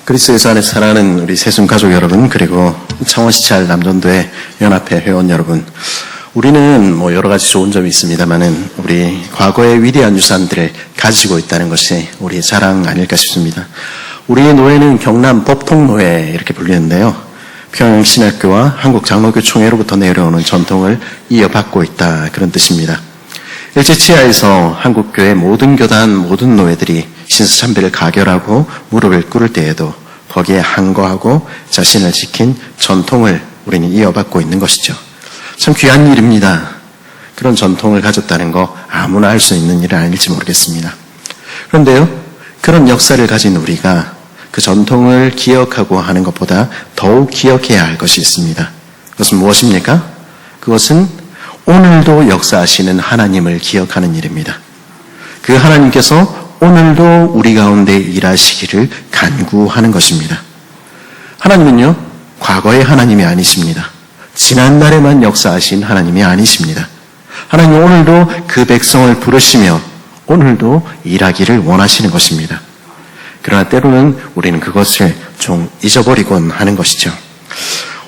그리스도에서 안에서 사랑하는 우리 세순 가족 여러분, 그리고 창원시찰 남전도회 연합회 회원 여러분, 우리는 여러 가지 좋은 점이 있습니다만은 우리 과거의 위대한 유산들을 가지고 있다는 것이 우리의 자랑 아닐까 싶습니다. 우리의 노회는 경남 법통노회 이렇게 불리는데요, 평양신학교와 한국장로교총회로부터 내려오는 전통을 이어받고 있다, 그런 뜻입니다. 일제치하에서 한국교회 모든 교단, 모든 노회들이 신수참배를 가결하고 무릎을 꿇을 때에도 거기에 항거하고 자신을 지킨 전통을 우리는 이어받고 있는 것이죠. 참 귀한 일입니다. 그런 전통을 가졌다는 거 아무나 할 수 있는 일은 아닐지 모르겠습니다. 그런데요, 그런 역사를 가진 우리가 그 전통을 기억하고 하는 것보다 더욱 기억해야 할 것이 있습니다. 그것은 무엇입니까? 그것은 오늘도 역사하시는 하나님을 기억하는 일입니다. 그 하나님께서 오늘도 우리 가운데 일하시기를 간구하는 것입니다. 하나님은요, 과거의 하나님이 아니십니다. 지난날에만 역사하신 하나님이 아니십니다. 하나님은 오늘도 그 백성을 부르시며 오늘도 일하기를 원하시는 것입니다. 그러나 때로는 우리는 그것을 좀 잊어버리곤 하는 것이죠.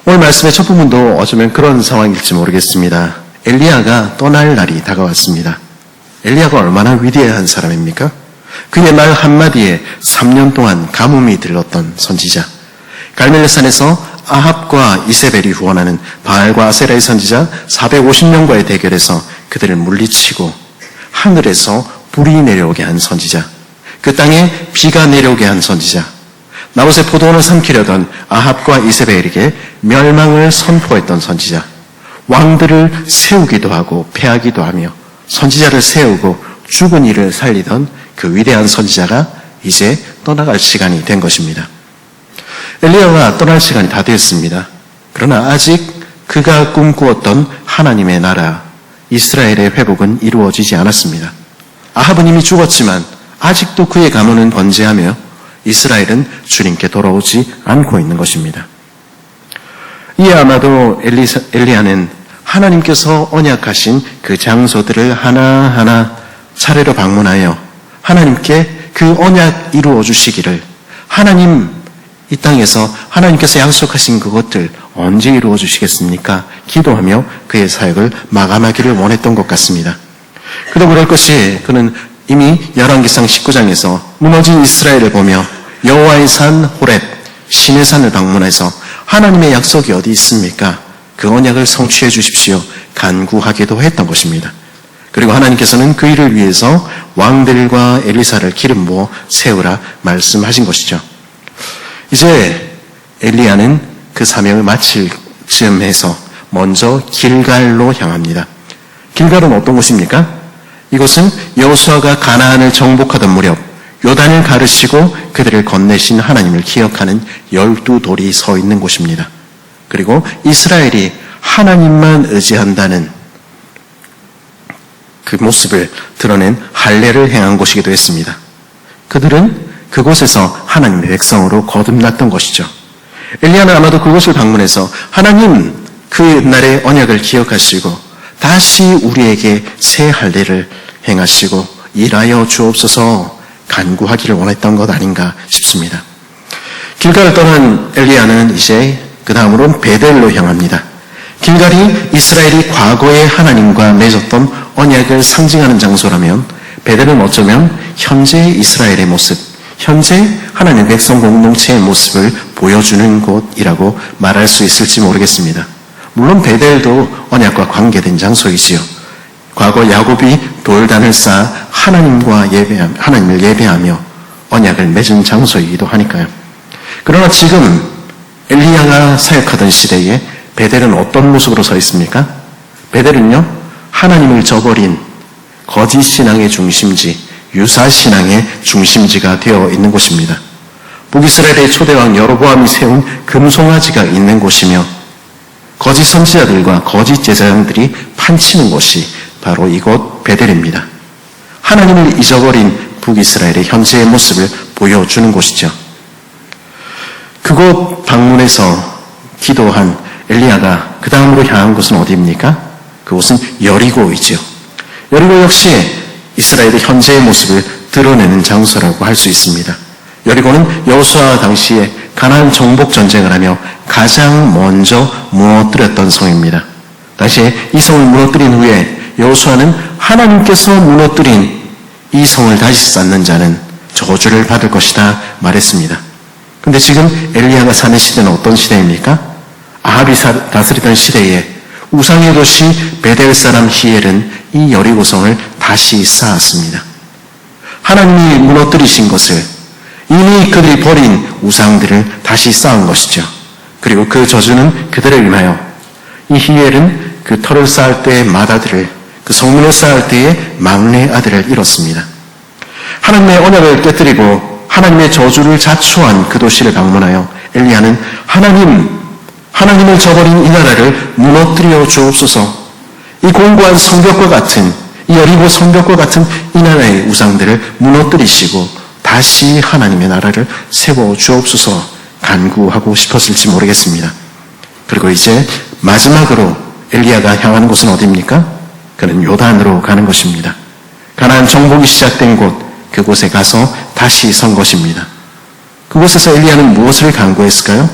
오늘 말씀의 첫 부분도 어쩌면 그런 상황일지 모르겠습니다. 엘리야가 떠날 날이 다가왔습니다. 엘리야가 얼마나 위대한 사람입니까? 그의 말 한마디에 3년 동안 가뭄이 들렀던 선지자, 갈멜산에서 아합과 이세벨이 후원하는 바알과 아세라의 선지자 450명과의 대결에서 그들을 물리치고 하늘에서 불이 내려오게 한 선지자, 그 땅에 비가 내려오게 한 선지자, 나봇의 포도원을 삼키려던 아합과 이세벨에게 멸망을 선포했던 선지자, 왕들을 세우기도 하고 패하기도 하며 선지자를 세우고 죽은 이를 살리던 그 위대한 선지자가 이제 떠나갈 시간이 된 것입니다. 엘리야가 떠날 시간이 다 되었습니다. 그러나 아직 그가 꿈꾸었던 하나님의 나라 이스라엘의 회복은 이루어지지 않았습니다. 아합은 이미 죽었지만 아직도 그의 가문은 번제하며 이스라엘은 주님께 돌아오지 않고 있는 것입니다. 이에 아마도 엘리야는 하나님께서 언약하신 그 장소들을 하나하나 차례로 방문하여 하나님께 그 언약 이루어 주시기를, 하나님, 이 땅에서 하나님께서 약속하신 그것들 언제 이루어 주시겠습니까? 기도하며 그의 사역을 마감하기를 원했던 것 같습니다. 그도 그럴 것이, 그는 이미 열왕기상 19장에서 무너진 이스라엘을 보며 여호와의 산 호렙, 신의 산을 방문해서 하나님의 약속이 어디 있습니까? 그 언약을 성취해 주십시오 간구하기도 했던 것입니다. 그리고 하나님께서는 그 일을 위해서 왕들과 엘리사를 기름 부어 세우라 말씀하신 것이죠. 이제 엘리야는 그 사명을 마칠 즈음해서 먼저 길갈로 향합니다. 길갈은 어떤 곳입니까? 이곳은 여호수아가 가나안을 정복하던 무렵 요단을 가르시고 그들을 건네신 하나님을 기억하는 12돌이 서 있는 곳입니다. 그리고 이스라엘이 하나님만 의지한다는 그 모습을 드러낸 할례를 행한 곳이기도 했습니다. 그들은 그곳에서 하나님의 백성으로 거듭났던 것이죠. 엘리야는 아마도 그곳을 방문해서 하나님, 그 옛날의 언약을 기억하시고 다시 우리에게 새 할례를 행하시고 일하여 주옵소서 간구하기를 원했던 것 아닌가 싶습니다. 길갈을 떠난 엘리야는 이제 그 다음으로는 베델로 향합니다. 길갈이 이스라엘이 과거에 하나님과 맺었던 언약을 상징하는 장소라면 베델은 어쩌면 현재 이스라엘의 모습, 현재 하나님의 백성 공동체의 모습을 보여주는 곳이라고 말할 수 있을지 모르겠습니다. 물론 베델도 언약과 관계된 장소이지요. 과거 야곱이 돌단을 쌓아 하나님을 예배하며 언약을 맺은 장소이기도 하니까요. 그러나 지금 엘리야가 사역하던 시대에 베델은 어떤 모습으로 서 있습니까? 베델은요, 하나님을 저버린 거짓 신앙의 중심지, 유사 신앙의 중심지가 되어 있는 곳입니다. 북이스라엘의 초대왕 여로보암이 세운 금송아지가 있는 곳이며 거짓 선지자들과 거짓 제사장들이 판치는 곳이 바로 이곳 베델입니다. 하나님을 잊어버린 북이스라엘의 현재의 모습을 보여주는 곳이죠. 그곳 방문해서 기도한 엘리야가 그 다음으로 향한 곳은 어디입니까? 그곳은 여리고이죠. 여리고 역시 이스라엘의 현재의 모습을 드러내는 장소라고 할 수 있습니다. 여리고는 여호수아 당시에 가나안 정복 전쟁을 하며 가장 먼저 무너뜨렸던 성입니다. 당시에 이 성을 무너뜨린 후에 여호수아는 하나님께서 무너뜨린 이 성을 다시 쌓는 자는 저주를 받을 것이다 말했습니다. 근데 지금 엘리야가 사는 시대는 어떤 시대입니까? 아합이 다스리던 시대에 우상의 도시 베델 사람 히엘은 이 여리고성을 다시 쌓았습니다. 하나님이 무너뜨리신 것을 이미 그들이 버린 우상들을 다시 쌓은 것이죠. 그리고 그 저주는 그들에 임하여 이 히엘은 그 터를 쌓을 때의 맏아들을, 그 성문을 쌓을 때의 막내 아들을 잃었습니다. 하나님의 언약을 깨뜨리고 하나님의 저주를 자초한 그 도시를 방문하여 엘리야는 하나님을 저버린 이 나라를 무너뜨려 주옵소서. 이 공고한 성벽과 같은, 이 여리고 성벽과 같은 이 나라의 우상들을 무너뜨리시고 다시 하나님의 나라를 세워 주옵소서 간구하고 싶었을지 모르겠습니다. 그리고 이제 마지막으로 엘리야가 향하는 곳은 어디입니까? 그는 요단으로 가는 것입니다. 가나안 정복이 시작된 곳, 그곳에 가서 다시 선 것입니다. 그곳에서 엘리야는 무엇을 간구했을까요?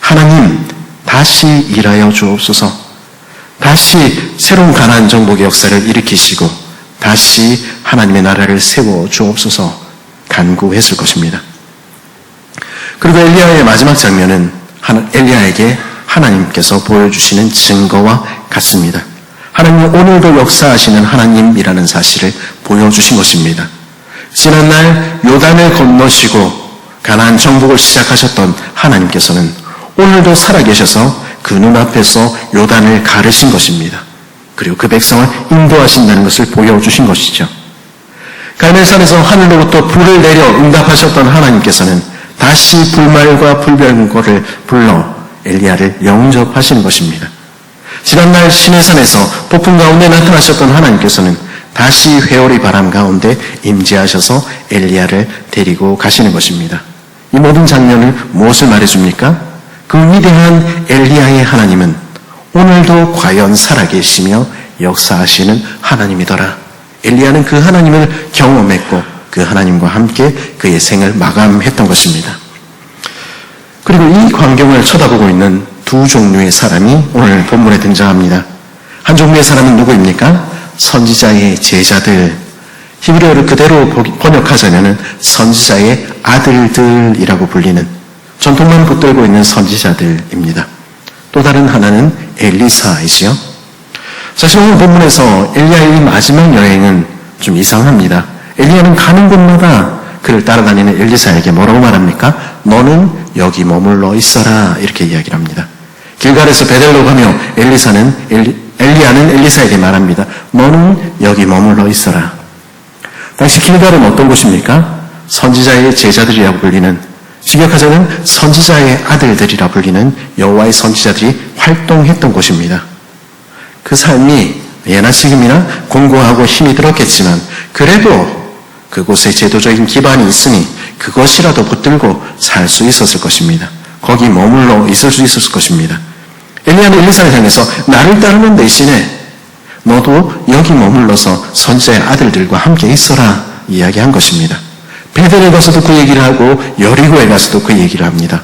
하나님, 다시 일하여 주옵소서. 다시 새로운 가나안 정복의 역사를 일으키시고 다시 하나님의 나라를 세워 주옵소서 간구했을 것입니다. 그리고 엘리야의 마지막 장면은 엘리야에게 하나님께서 보여주시는 증거와 같습니다. 하나님은 오늘도 역사하시는 하나님이라는 사실을 보여주신 것입니다. 지난날 요단을 건너시고 가나안 정복을 시작하셨던 하나님께서는 오늘도 살아계셔서 그 눈앞에서 요단을 가르신 것입니다. 그리고 그 백성을 인도하신다는 것을 보여주신 것이죠. 갈멜산에서 하늘로부터 불을 내려 응답하셨던 하나님께서는 다시 불말과 불병거를 불러 엘리야를 영접하시는 것입니다. 지난날 시내산에서 폭풍 가운데 나타나셨던 하나님께서는 다시 회오리 바람 가운데 임재하셔서 엘리야를 데리고 가시는 것입니다. 이 모든 장면을 무엇을 말해줍니까? 그 위대한 엘리야의 하나님은 오늘도 과연 살아계시며 역사하시는 하나님이더라. 엘리야는 그 하나님을 경험했고 그 하나님과 함께 그의 생을 마감했던 것입니다. 그리고 이 광경을 쳐다보고 있는 두 종류의 사람이 오늘 본문에 등장합니다. 한 종류의 사람은 누구입니까? 선지자의 제자들, 히브리어를 그대로 번역하자면 선지자의 아들들이라고 불리는 전통만 붙들고 있는 선지자들입니다. 또 다른 하나는 엘리사이지요. 사실 오늘 본문에서 엘리야의 마지막 여행은 좀 이상합니다. 엘리야는 가는 곳마다 그를 따라다니는 엘리사에게 뭐라고 말합니까? 너는 여기 머물러 있어라, 이렇게 이야기를 합니다. 길갈에서 베델로 가며 엘리야는 엘리사에게 말합니다. 너는 여기 머물러 있어라. 당시 길갈은 어떤 곳입니까? 선지자의 제자들이라고 불리는, 직역하자면 선지자의 아들들이라 불리는 여호와의 선지자들이 활동했던 곳입니다. 그 삶이 예나 지금이나 공고하고 힘이 들었겠지만 그래도 그곳에 제도적인 기반이 있으니 그것이라도 붙들고 살 수 있었을 것입니다. 거기 머물러 있을 수 있었을 것입니다. 엘리야는 엘리사를 향해서 나를 따르는 대신에 너도 여기 머물러서 선지자의 아들들과 함께 있어라 이야기한 것입니다. 베델에 가서도 그 얘기를 하고 여리고에 가서도 그 얘기를 합니다.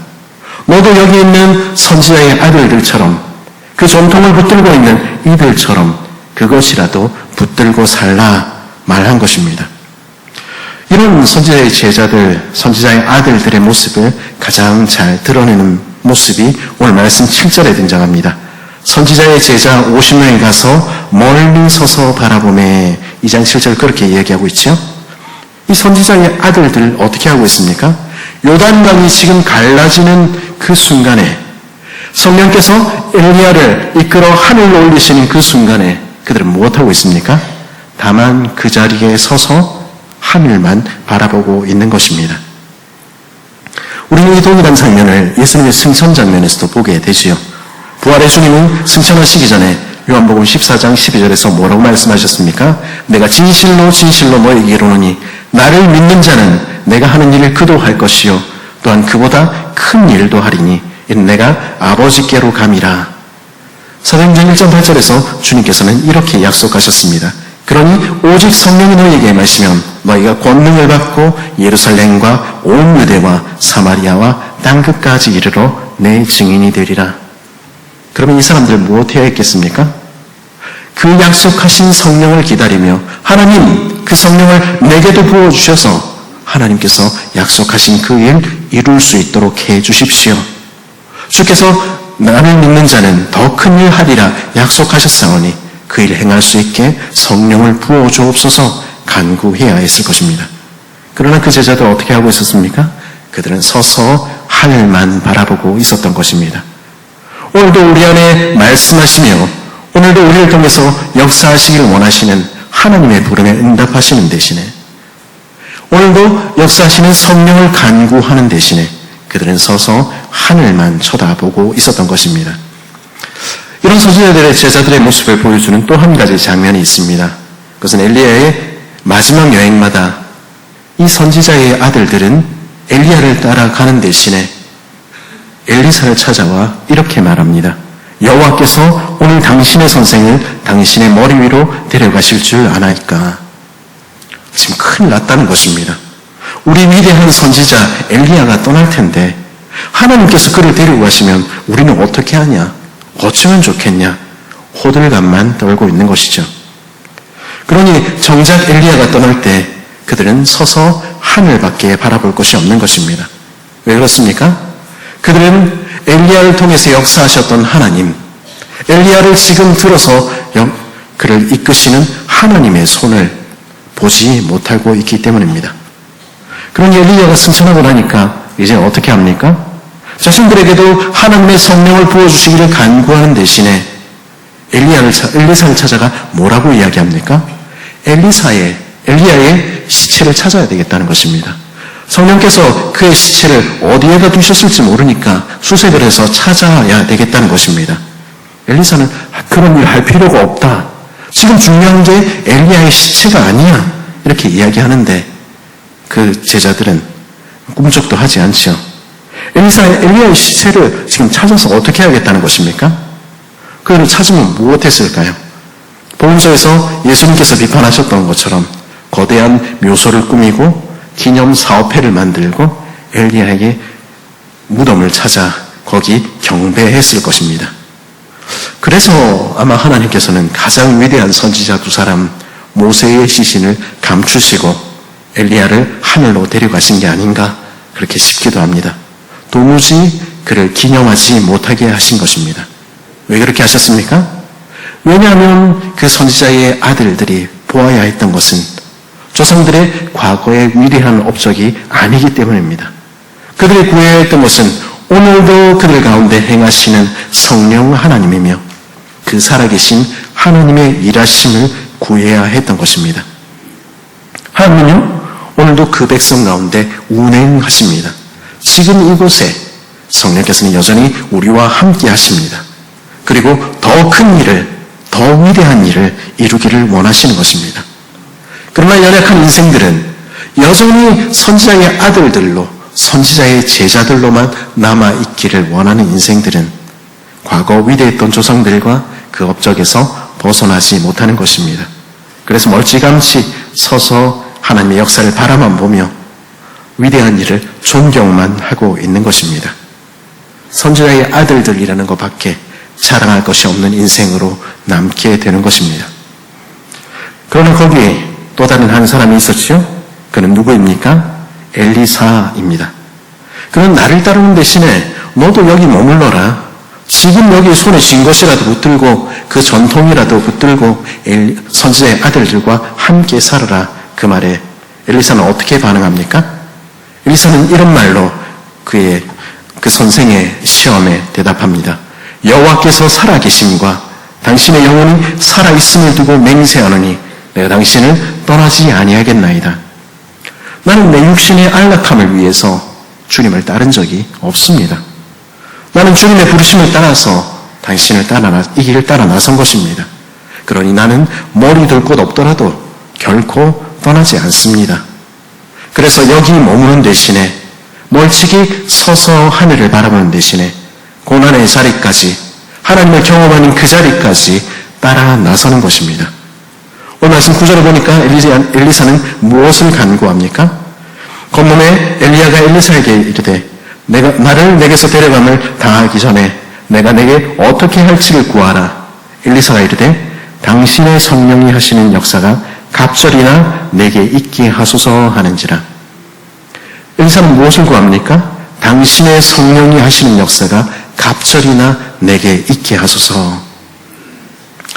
너도 여기 있는 선지자의 아들들처럼 그 전통을 붙들고 있는 이들처럼 그것이라도 붙들고 살라 말한 것입니다. 이런 선지자의 제자들, 선지자의 아들들의 모습을 가장 잘 드러내는 모습이 오늘 말씀 7절에 등장합니다. 선지자의 제자 50명이 가서 멀리 서서 바라보매, 2장 7절 그렇게 이야기하고 있죠. 이 선지자의 아들들 어떻게 하고 있습니까? 요단강이 지금 갈라지는 그 순간에 성령께서 엘리야를 이끌어 하늘로 올리시는 그 순간에 그들은 무엇하고 있습니까? 다만 그 자리에 서서 하늘만 바라보고 있는 것입니다. 우리는 이 동일한 장면을 예수님의 승천 장면에서도 보게 되지요. 부활의 주님은 승천하시기 전에 요한복음 14장 12절에서 뭐라고 말씀하셨습니까? 내가 진실로 진실로 너에게 이르노니 나를 믿는 자는 내가 하는 일을 그도 할 것이요 또한 그보다 큰 일도 하리니 이는 내가 아버지께로 감이라. 사도행전 1장 8절에서 주님께서는 이렇게 약속하셨습니다. 그러니 오직 성령이 너희에게 임하시면 너희가 권능을 받고 예루살렘과 온 유대와 사마리아와 땅끝까지 이르러 내 증인이 되리라. 그러면 이 사람들 무엇해야 했겠습니까? 그 약속하신 성령을 기다리며 하나님 그 성령을 내게도 부어주셔서 하나님께서 약속하신 그 일 이룰 수 있도록 해 주십시오. 주께서 나를 믿는 자는 더 큰 일 하리라 약속하셨사오니 그 일 행할 수 있게 성령을 부어주옵소서 간구해야 했을 것입니다. 그러나 그 제자들 어떻게 하고 있었습니까? 그들은 서서 하늘만 바라보고 있었던 것입니다. 오늘도 우리 안에 말씀하시며 오늘도 우리를 통해서 역사하시길 원하시는 하나님의 부름에 응답하시는 대신에 오늘도 역사하시는 성령을 간구하는 대신에 그들은 서서 하늘만 쳐다보고 있었던 것입니다. 이런 선지자들의 제자들의 모습을 보여주는 또 한 가지 장면이 있습니다. 그것은 엘리야의 마지막 여행마다 이 선지자의 아들들은 엘리야를 따라가는 대신에 엘리사를 찾아와 이렇게 말합니다. 여호와께서 오늘 당신의 선생을 당신의 머리 위로 데려가실 줄 아나이까. 지금 큰일 났다는 것입니다. 우리 위대한 선지자 엘리야가 떠날 텐데 하나님께서 그를 데리고 가시면 우리는 어떻게 하냐? 어쩌면 좋겠냐? 호들갑만 떨고 있는 것이죠. 그러니 정작 엘리야가 떠날 때 그들은 서서 하늘밖에 바라볼 것이 없는 것입니다. 왜 그렇습니까? 그들은 엘리야를 통해서 역사하셨던 하나님, 엘리야를 지금 들어서 그를 이끄시는 하나님의 손을 보지 못하고 있기 때문입니다. 그러니 엘리야가 승천하고 나니까 이제 어떻게 합니까? 자신들에게도 하나님의 성령을 부어주시기를 간구하는 대신에 엘리사를 찾아가 뭐라고 이야기합니까? 엘리야의 시체를 찾아야 되겠다는 것입니다. 성령께서 그의 시체를 어디에다 두셨을지 모르니까 수색을 해서 찾아야 되겠다는 것입니다. 엘리사는 그런 일 할 필요가 없다. 지금 중요한 게 엘리야의 시체가 아니야. 이렇게 이야기하는데 그 제자들은 꿈쩍도 하지 않죠. 엘리야의 시체를 지금 찾아서 어떻게 하겠다는 것입니까? 그를 찾으면 무엇했을까요? 복음서에서 예수님께서 비판하셨던 것처럼 거대한 묘소를 꾸미고 기념 사업회를 만들고 엘리야에게 무덤을 찾아 거기 경배했을 것입니다. 그래서 아마 하나님께서는 가장 위대한 선지자 두 사람 모세의 시신을 감추시고 엘리야를 하늘로 데려가신 게 아닌가 그렇게 싶기도 합니다. 도무지 그를 기념하지 못하게 하신 것입니다. 왜 그렇게 하셨습니까? 왜냐하면 그 선지자의 아들들이 보아야 했던 것은 조상들의 과거의 위대한 업적이 아니기 때문입니다. 그들이 구해야 했던 것은 오늘도 그들 가운데 행하시는 성령 하나님이며 그 살아계신 하나님의 일하심을 구해야 했던 것입니다. 하나님은요, 오늘도 그 백성 가운데 운행하십니다. 지금 이곳에 성령께서는 여전히 우리와 함께 하십니다. 그리고 더 큰 일을, 더 위대한 일을 이루기를 원하시는 것입니다. 그러나 연약한 인생들은 여전히 선지자의 아들들로, 선지자의 제자들로만 남아있기를 원하는 인생들은 과거 위대했던 조상들과 그 업적에서 벗어나지 못하는 것입니다. 그래서 멀찌감치 서서 하나님의 역사를 바라만 보며 위대한 일을 존경만 하고 있는 것입니다. 선지자의 아들들이라는 것밖에 자랑할 것이 없는 인생으로 남게 되는 것입니다. 그러나 거기에 또 다른 한 사람이 있었죠. 그는 누구입니까? 엘리사입니다. 그는 나를 따르는 대신에 너도 여기 머물러라. 지금 여기 손에 쥔 것이라도 붙들고 그 전통이라도 붙들고 선지자의 아들들과 함께 살아라. 그 말에 엘리사는 어떻게 반응합니까? 엘리사는 이런 말로 그 선생의 시험에 대답합니다. 여호와께서 살아계심과 당신의 영혼이 살아있음을 두고 맹세하노니 내가 당신을 떠나지 아니하겠나이다. 나는 내 육신의 안락함을 위해서 주님을 따른 적이 없습니다. 나는 주님의 부르심을 따라서 당신을 이 길을 따라 나선 것입니다. 그러니 나는 머리 둘 곳 없더라도 결코 떠나지 않습니다. 그래서 여기 머무는 대신에 멀찍이 서서 하늘을 바라보는 대신에 고난의 자리까지 하나님을 경험하는 그 자리까지 따라 나서는 것입니다. 오늘 말씀 9절에 보니까 엘리사는 무엇을 간구합니까? 겉몸에 엘리야가 엘리사에게 이르되 나를 내게서 데려감을 당하기 전에 내가 내게 어떻게 할지를 구하라. 엘리사가 이르되 당신의 성령이 하시는 역사가 갑절이나 내게 있게 하소서 하는지라. 엘리사는 무엇을 구합니까? 당신의 성령이 하시는 역사가 갑절이나 내게 있게 하소서.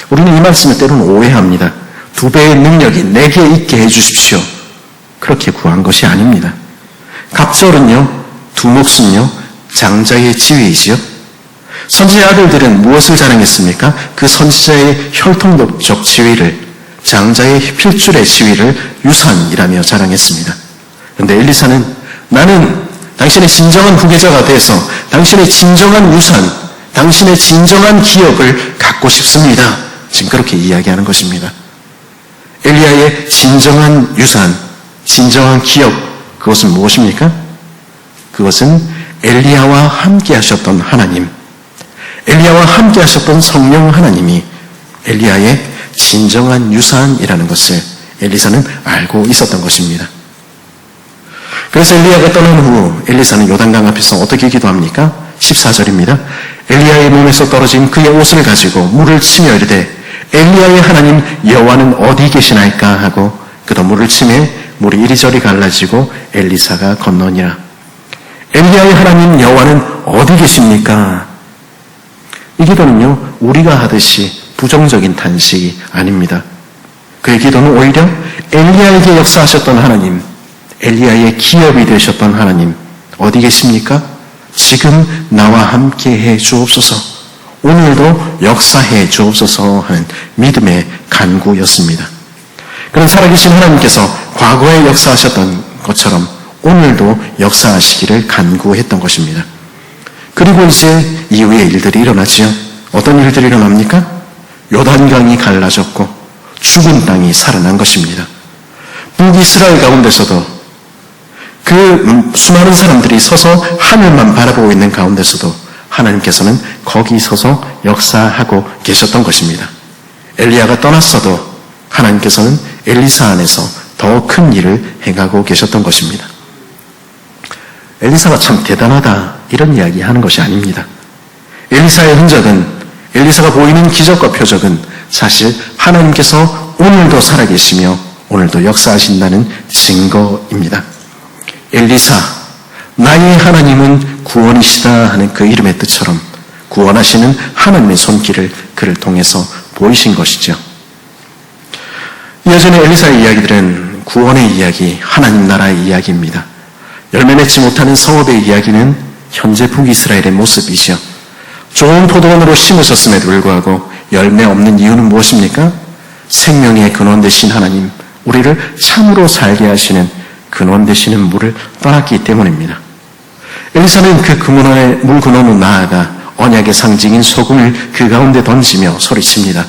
우리는 이 말씀을 때로는 오해합니다. 2배의 능력이 내게 있게 해주십시오. 그렇게 구한 것이 아닙니다. 갑절은요, 두목순요, 장자의 지위이지요. 선지자 아들들은 무엇을 자랑했습니까? 그 선지자의 혈통적 지위를, 장자의 필줄의 지위를 유산이라며 자랑했습니다. 그런데 엘리사는 나는 당신의 진정한 후계자가 돼서 당신의 진정한 유산, 당신의 진정한 기업을 갖고 싶습니다. 지금 그렇게 이야기하는 것입니다. 엘리야의 진정한 유산, 진정한 기업, 그것은 무엇입니까? 그것은 엘리야와 함께 하셨던 하나님, 엘리야와 함께 하셨던 성령 하나님이 엘리야의 진정한 유산이라는 것을 엘리사는 알고 있었던 것입니다. 그래서 엘리야가 떠난 후 엘리사는 요단강 앞에서 어떻게 기도합니까? 14절입니다. 엘리야의 몸에서 떨어진 그의 옷을 가지고 물을 치며 이르되 엘리야의 하나님 여호와는 어디 계시나이까 하고 그도 물을 치매 물이 이리저리 갈라지고 엘리사가 건너니라. 엘리야의 하나님 여호와는 어디 계십니까? 이 기도는요, 우리가 하듯이 부정적인 탄식이 아닙니다. 그의 기도는 오히려 엘리야에게 역사하셨던 하나님, 엘리야의 기업이 되셨던 하나님, 어디 계십니까? 지금 나와 함께 해 주옵소서, 오늘도 역사해 주옵소서 하는 믿음의 간구였습니다. 그런 살아계신 하나님께서 과거에 역사하셨던 것처럼 오늘도 역사하시기를 간구했던 것입니다. 그리고 이제 이후의 일들이 일어나지요. 어떤 일들이 일어납니까? 요단강이 갈라졌고 죽은 땅이 살아난 것입니다. 북이스라엘 가운데서도 그 수많은 사람들이 서서 하늘만 바라보고 있는 가운데서도 하나님께서는 거기 서서 역사하고 계셨던 것입니다. 엘리야가 떠났어도 하나님께서는 엘리사 안에서 더 큰 일을 행하고 계셨던 것입니다. 엘리사가 참 대단하다 이런 이야기 하는 것이 아닙니다. 엘리사의 흔적은, 엘리사가 보이는 기적과 표적은 사실 하나님께서 오늘도 살아계시며 오늘도 역사하신다는 증거입니다. 엘리사, 나의 하나님은 구원이시다 하는 그 이름의 뜻처럼 구원하시는 하나님의 손길을 그를 통해서 보이신 것이죠. 이어지는 엘리사의 이야기들은 구원의 이야기, 하나님 나라의 이야기입니다. 열매 맺지 못하는 성읍의 이야기는 현재 북이스라엘의 모습이죠. 좋은 포도원으로 심으셨음에도 불구하고 열매 없는 이유는 무엇입니까? 생명의 근원 되신 하나님, 우리를 참으로 살게 하시는 근원 되시는 물을 떠났기 때문입니다. 엘리사는 그 물 근원으로 나아가 언약의 상징인 소금을 그 가운데 던지며 소리칩니다.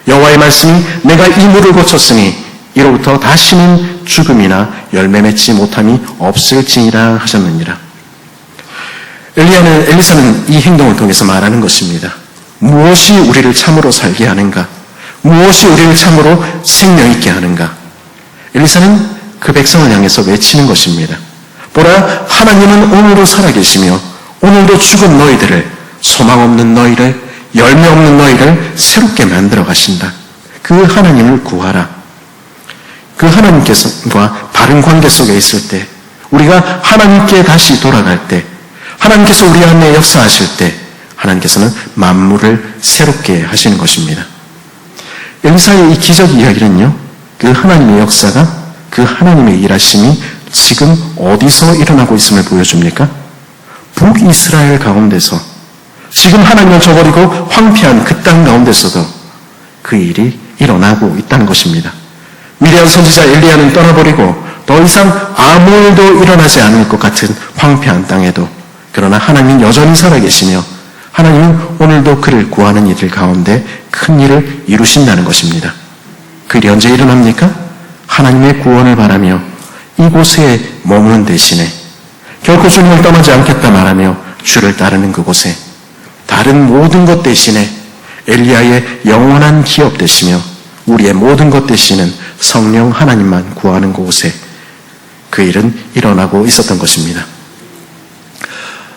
여호와의 말씀이 내가 이 물을 고쳤으니 이로부터 다시는 죽음이나 열매 맺지 못함이 없을지니라 하셨느니라. 엘리사는 이 행동을 통해서 말하는 것입니다. 무엇이 우리를 참으로 살게 하는가? 무엇이 우리를 참으로 생명 있게 하는가? 엘리사는 그 백성을 향해서 외치는 것입니다. 보라, 하나님은 오늘도 살아계시며 오늘도 죽은 너희들을, 소망 없는 너희를, 열매 없는 너희를 새롭게 만들어 가신다. 그 하나님을 구하라. 그 하나님께서와 바른 관계 속에 있을 때, 우리가 하나님께 다시 돌아갈 때, 하나님께서 우리 안에 역사하실 때 하나님께서는 만물을 새롭게 하시는 것입니다. 엘리사의 이 기적 이야기는요, 그 하나님의 역사가, 그 하나님의 일하심이 지금 어디서 일어나고 있음을 보여줍니까? 북이스라엘 가운데서, 지금 하나님을 저버리고 황폐한 그 땅 가운데서도 그 일이 일어나고 있다는 것입니다. 위대한 선지자 엘리야는 떠나버리고 더 이상 아무 일도 일어나지 않을 것 같은 황폐한 땅에도, 그러나 하나님은 여전히 살아계시며 하나님은 오늘도 그를 구하는 이들 가운데 큰 일을 이루신다는 것입니다. 그 일이 언제 일어납니까? 하나님의 구원을 바라며 이곳에 머무는 대신에 결코 주님을 떠나지 않겠다 말하며 주를 따르는 그곳에 다른 모든 것 대신에 엘리야의 영원한 기업 되시며 우리의 모든 것 되시는 성령 하나님만 구하는 곳에 그 일은 일어나고 있었던 것입니다.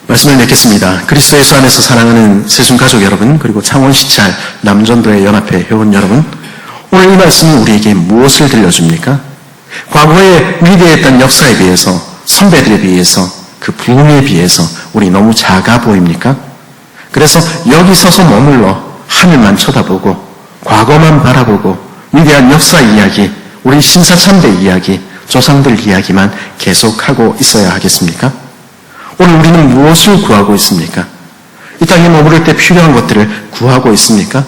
말씀을 맺겠습니다. 그리스도 예수 안에서 사랑하는 세순가족 여러분, 그리고 창원시찰 남전도의 연합회 회원 여러분, 오늘 이 말씀이 우리에게 무엇을 들려줍니까? 과거에 위대했던 역사에 비해서, 선배들에 비해서, 그 부흥에 비해서 우리 너무 작아 보입니까? 그래서 여기 서서 머물러 하늘만 쳐다보고 과거만 바라보고 위대한 역사 이야기, 우리 신사참배 이야기, 조상들 이야기만 계속하고 있어야 하겠습니까? 오늘 우리는 무엇을 구하고 있습니까? 이 땅에 머무를 때 필요한 것들을 구하고 있습니까?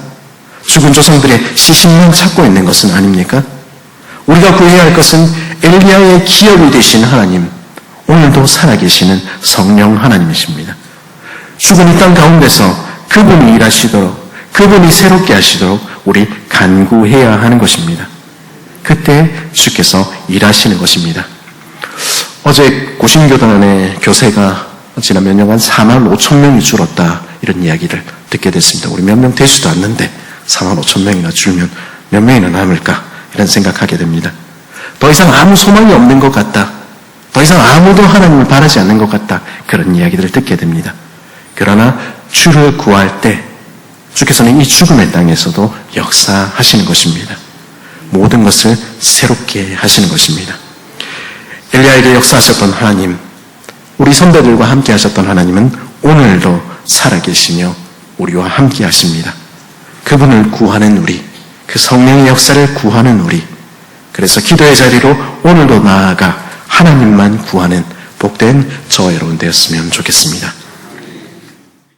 죽은 조상들의 시신만 찾고 있는 것은 아닙니까? 우리가 구해야 할 것은 엘리야의 기업이 되신 하나님, 오늘도 살아계시는 성령 하나님이십니다. 죽은 이 땅 가운데서 그분이 일하시도록, 그분이 새롭게 하시도록 우리 간구해야 하는 것입니다. 그때 주께서 일하시는 것입니다. 어제 고신교단의 교세가 지난 몇 년간 4만 5천 명이 줄었다, 이런 이야기를 듣게 됐습니다. 우리 몇 명 되지도 않는데 4만 5천 명이나 줄면 몇 명이나 남을까, 이런 생각하게 됩니다. 더 이상 아무 소망이 없는 것 같다, 더 이상 아무도 하나님을 바라지 않는 것 같다, 그런 이야기들을 듣게 됩니다. 그러나 주를 구할 때 주께서는 이 죽음의 땅에서도 역사하시는 것입니다. 모든 것을 새롭게 하시는 것입니다. 엘리야에게 역사하셨던 하나님, 우리 선배들과 함께 하셨던 하나님은 오늘도 살아계시며 우리와 함께 하십니다. 그분을 구하는 우리, 그 성령의 역사를 구하는 우리, 그래서 기도의 자리로 오늘도 나아가 하나님만 구하는 복된 저와 여러분 되었으면 좋겠습니다.